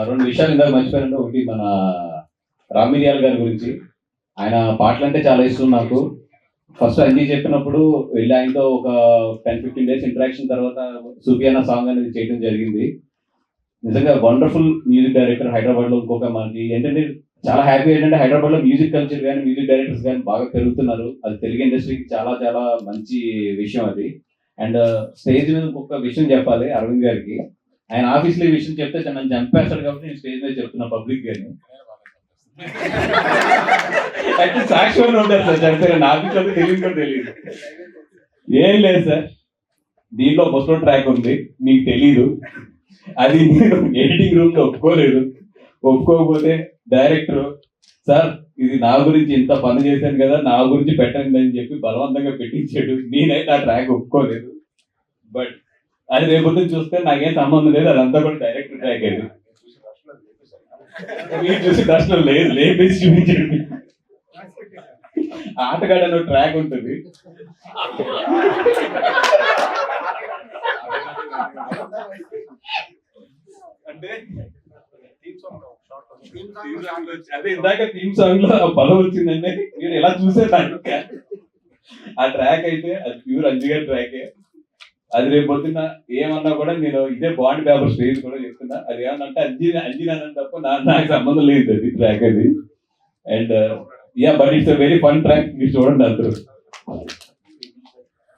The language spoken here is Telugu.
రెండు విషయాలు ఇందాక మర్చిపోయానంటే, ఒకటి మన రామిరియాల్ గారి గురించి. ఆయన పాటలు అంటే చాలా ఇష్టం నాకు. ఫస్ట్ అంజీ చెప్పినప్పుడు వెళ్ళి ఆయనతో ఒక 10-15 డేస్ ఇంటరాక్షన్ తర్వాత సూఫియానా సాంగ్ అనేది చేయడం జరిగింది. నిజంగా వండర్ఫుల్ మ్యూజిక్ డైరెక్టర్. హైదరాబాద్ లో ఇంకొక మనకి ఏంటంటే చాలా హ్యాపీ ఏంటంటే హైదరాబాద్ లో మ్యూజిక్ కల్చర్ కానీ మ్యూజిక్ డైరెక్టర్స్ కానీ బాగా పెరుగుతున్నారు. అది తెలుగు ఇండస్ట్రీకి చాలా చాలా మంచి విషయం అది. అండ్ స్టేజ్ మీద ఇంకొక విషయం చెప్పాలి అరవింద్ గారికి. ఆయన ఆఫీస్ లో ఈ విషయం చెప్తే నన్ను చంపేస్తాడు కాబట్టి నేను స్టేజ్ మీద చెప్తున్నా పబ్లిక్ గాని. అయితే సాక్షిగా ఉంటారు సార్ చంపారు. నా ఆఫీస్ లో తెలియదు కూడా తెలియదు. ఏం లేదు సార్, దీంట్లో ముస్లిం ట్రాక్ ఉంది, మీకు తెలీదు. అది నేను ఎడిటింగ్ రూమ్ లో ఒప్పుకోలేదు. ఒప్పుకోకపోతే డైరెక్టర్ సార్ ఇది నా గురించి ఇంత పని చేశాను కదా, నా గురించి పెట్టండి అని చెప్పి బలవంతంగా పెట్టించాడు. నేనైతే ఆ ట్రాక్ ఒప్పుకోలేదు. బట్ అది రేపొద్దు చూస్తే నాకేం సంబంధం లేదు, అదంతా కూడా డైరెక్టర్ ట్రాక్ అది. మీరు చూసి దర్శనం లేదు, లేపేసి చూపించండి. ఆటగాడలో ట్రాక్ ఉంటుంది. అంటే అదే ఇందాక థీమ్ సాంగ్ లో బలం వచ్చిందంటే నేను ఎలా చూసేదాన్ని. ఆ ట్రాక్ అయితే అది ప్యూర్ అంజిగా ట్రాకే. అది రేపు పొద్దున్న ఏమన్నా కూడా నేను ఇదే బాండ్ పేపర్ స్టేజ్ కూడా చెప్తున్నా. అది ఏమన్నా అంజీనా తప్ప నాకు సంబంధం లేదు అది ట్రాక్ అది. And yeah but it's a very fun track, మీరు చూడండి అందరూ.